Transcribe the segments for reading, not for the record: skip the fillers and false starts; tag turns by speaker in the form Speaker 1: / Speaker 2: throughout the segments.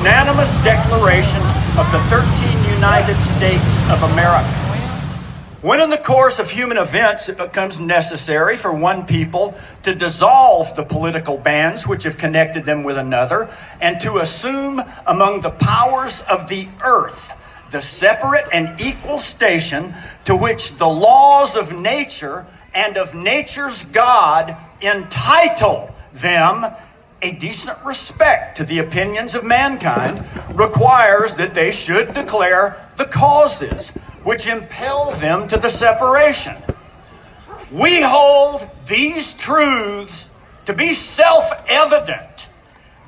Speaker 1: unanimous declaration of the 13 United States of America. When in the course of human events it becomes necessary for one people to dissolve the political bands which have connected them with another and to assume among the powers of the earth the separate and equal station to which the laws of nature and of nature's God entitle them, a decent respect to the opinions of mankind requires that they should declare the causes which impel them to the separation. We hold these truths to be self-evident,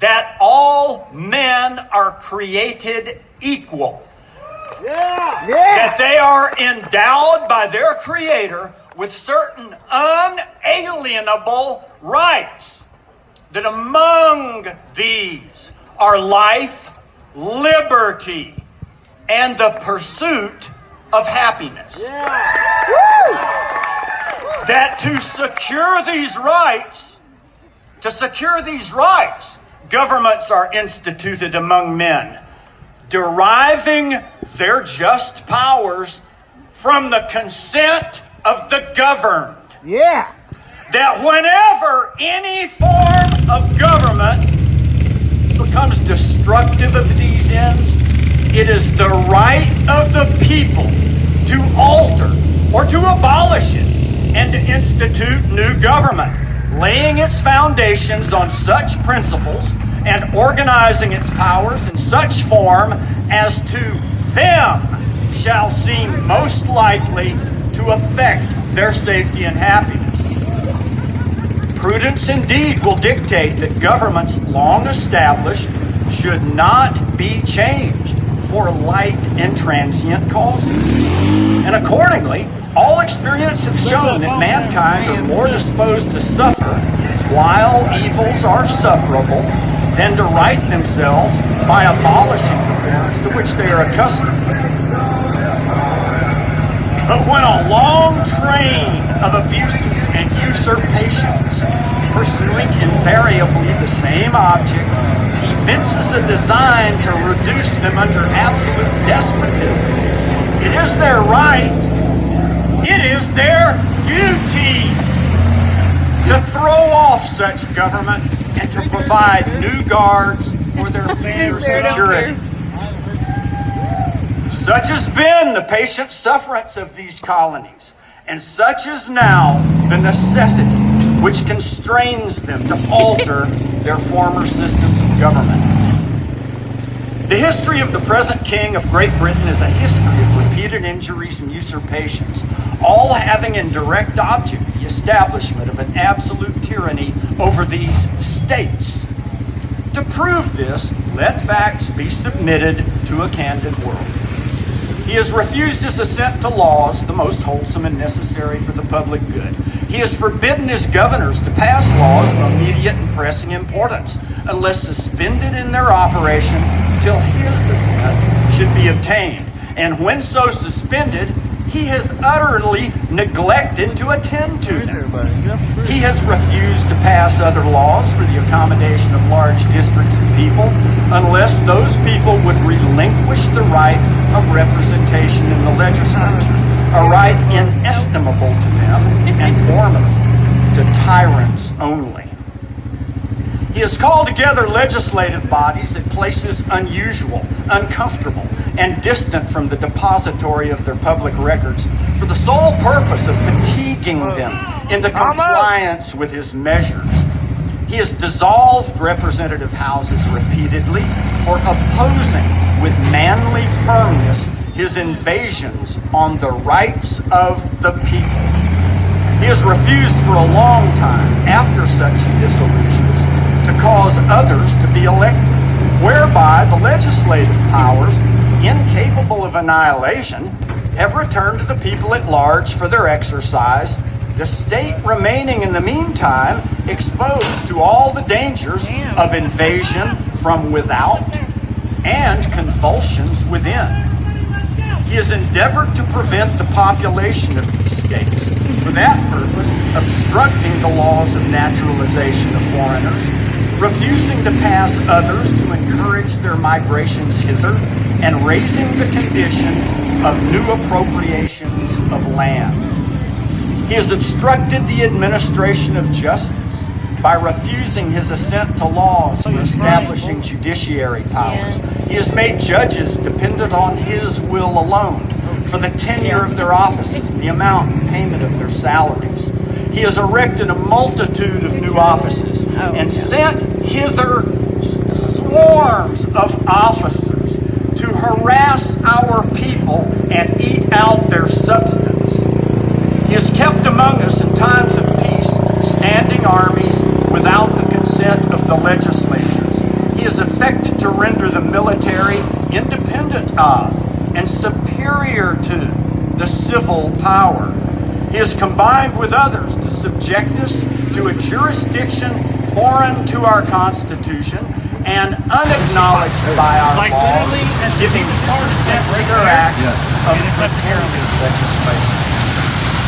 Speaker 1: that all men are created equal. That they are endowed by their Creator with certain unalienable rights. That among these are life, liberty, and the pursuit of happiness. That to secure these rights, governments are instituted among men, deriving their just powers from the consent of the governed. That whenever any form of government becomes destructive of these ends, it is the right of the people to alter or to abolish it and to institute new government, laying its foundations on such principles and organizing its powers in such form as to them shall seem most likely to affect their safety and happiness. Prudence indeed will dictate that governments long established should not be changed for light and transient causes. And accordingly, all experience has shown that mankind are more disposed to suffer while evils are sufferable than to right themselves by abolishing the forms to which they are accustomed. But when a long train of abuses and usurpations, pursuing invariably the same object, evinces a design to reduce them under absolute despotism, it is their right, it is their duty to throw off such government and to provide new guards for their future security. Such has been the patient sufferance of these colonies, and such is now the necessity which constrains them to alter their former systems of government. The history of the present King of Great Britain is a history of repeated injuries and usurpations, all having in direct object the establishment of an absolute tyranny over these states. To prove this, let facts be submitted to a candid world. He has refused his assent to laws, the most wholesome and necessary for the public good. He has forbidden his governors to pass laws of immediate and pressing importance, unless suspended in their operation till his assent should be obtained. And when so suspended, he has utterly neglected to attend to them. He has refused to pass other laws for the accommodation of large districts of people, unless those people would relinquish the right of representation in the legislature, a right inestimable to them and formidable to tyrants only. He has called together legislative bodies at places unusual, uncomfortable, and distant from the depository of their public records for the sole purpose of fatiguing them into compliance with his measures. He has dissolved representative houses repeatedly for opposing with manly firmness his invasions on the rights of the people. He has refused for a long time, after such dissolutions, to cause others to be elected, whereby the legislative powers, incapable of annihilation, have returned to the people at large for their exercise, the state remaining in the meantime exposed to all the dangers of invasion from without and convulsions within. He has endeavored to prevent the population of these states, for that purpose obstructing the laws of naturalization of foreigners, refusing to pass others to encourage their migrations hither, and raising the condition of new appropriations of land. He has obstructed the administration of justice by refusing his assent to laws for establishing judiciary powers. He has made judges dependent on his will alone for the tenure of their offices and the amount and payment of their salaries. He has erected a multitude of new offices and sent hither swarms of officers to harass our people and eat out their substance. He has kept among us in times of peace standing armies without the consent of the legislatures. He has affected to render the military independent of and superior to the civil power. He has combined with others to subject us to a jurisdiction foreign to our Constitution and unacknowledged by our laws, giving consent to their acts of preparing legislation,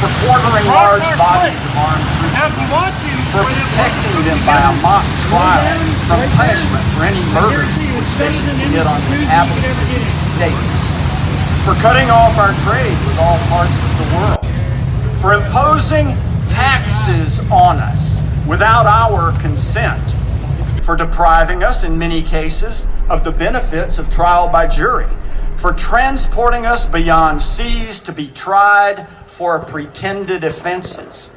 Speaker 1: for quartering large bodies of armed troops, for protecting them by a mock trial from punishment for any murders which they should commit on the inhabitants of these states, for cutting off our trade with all parts of the world, for imposing taxes on us without our consent, for depriving us, in many cases, of the benefits of trial by jury, for transporting us beyond seas to be tried for pretended offenses,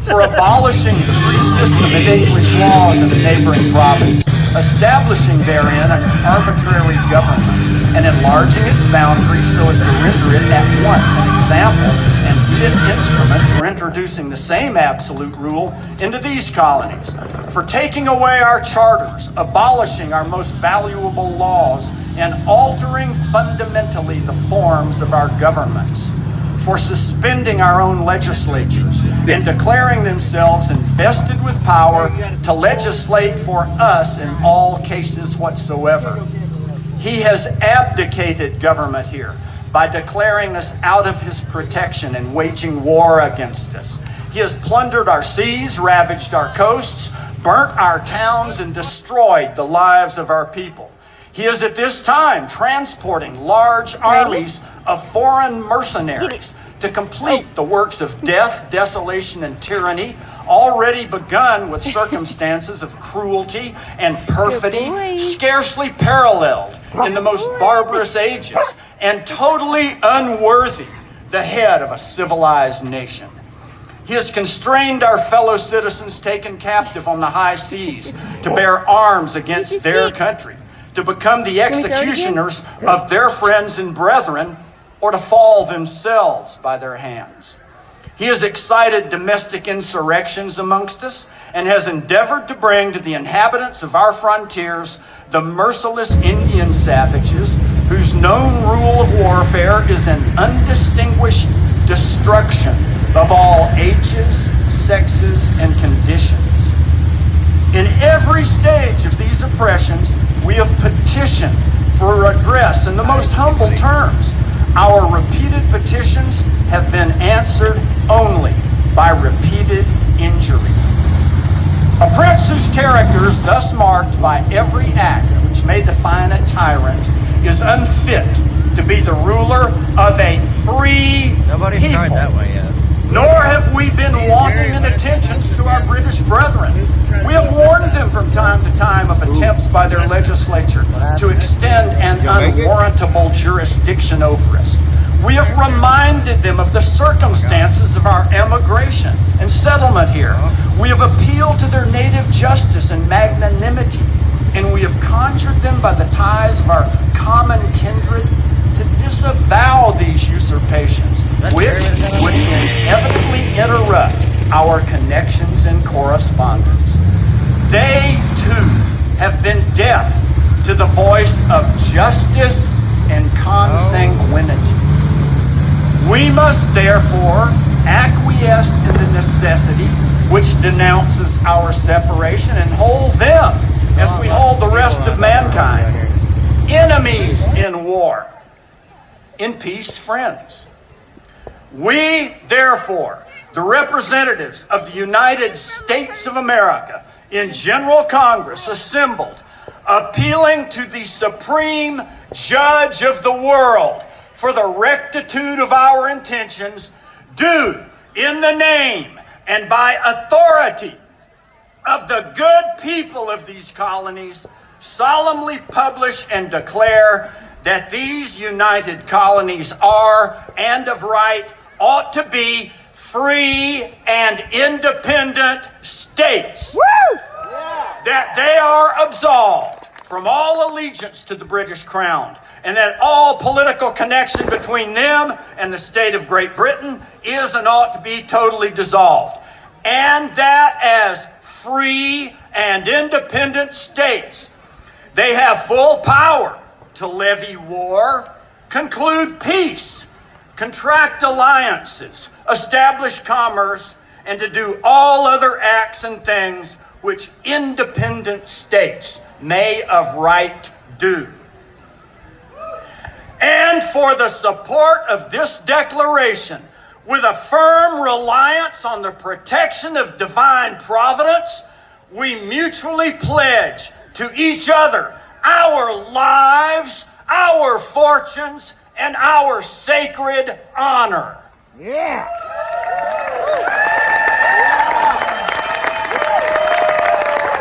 Speaker 1: for abolishing the free system of English laws in the neighboring province, establishing therein an arbitrary government, and enlarging its boundaries so as to render it at once an example and fit instrument for introducing the same absolute rule into these colonies, for taking away our charters, abolishing our most valuable laws, and altering fundamentally the forms of our governments, for suspending our own legislatures and declaring themselves invested with power to legislate for us in all cases whatsoever. He has abdicated government here by declaring us out of his protection and waging war against us. He has plundered our seas, ravaged our coasts, burnt our towns, and destroyed the lives of our people. He is at this time transporting large armies of foreign mercenaries to complete the works of death, desolation, and tyranny, already begun with circumstances of cruelty and perfidy scarcely paralleled in the most barbarous ages, and totally unworthy the head of a civilized nation. He has constrained our fellow citizens taken captive on the high seas to bear arms against their country, to become the executioners of their friends and brethren, or to fall themselves by their hands. He has excited domestic insurrections amongst us and has endeavored to bring to the inhabitants of our frontiers the merciless Indian savages whose known rule of warfare is an undistinguished destruction of all ages, sexes, and conditions. In every stage of these oppressions, we have petitioned for redress in the most humble terms. Our repeated petitions have been answered only by repeated injury. A prince whose character is thus marked by every act which may define a tyrant is unfit to be the ruler of a free people. Nor have we been wanting in attentions to our British brethren. We have warned them from time to time of attempts by their legislature to extend an unwarrantable jurisdiction over us. We have reminded them of the circumstances of our emigration and settlement here. We have appealed to their native justice and magnanimity, and we have conjured them by the ties of our common kindred to disavow these usurpations, which would inevitably interrupt our connections and correspondence. They, too, have been deaf to the voice of justice and consanguinity. We must, therefore, acquiesce in the necessity which denounces our separation and hold them, as we hold the rest of mankind, enemies in war, in peace, friends. We, therefore, the representatives of the United States of America, in General Congress assembled, appealing to the supreme judge of the world for the rectitude of our intentions, do, in the name and by authority of the good people of these colonies, solemnly publish and declare that these united colonies are, and of right, ought to be free and independent states.
Speaker 2: Woo!
Speaker 1: That they are absolved from all allegiance to the British Crown, and that all political connection between them and the state of Great Britain is and ought to be totally dissolved. And that as free and independent states, they have full power to levy war, conclude peace, contract alliances, establish commerce, and to do all other acts and things which independent states may of right do. And for the support of this declaration, with a firm reliance on the protection of divine providence, we mutually pledge to each other our lives, our fortunes, and our sacred honor.
Speaker 2: Yeah.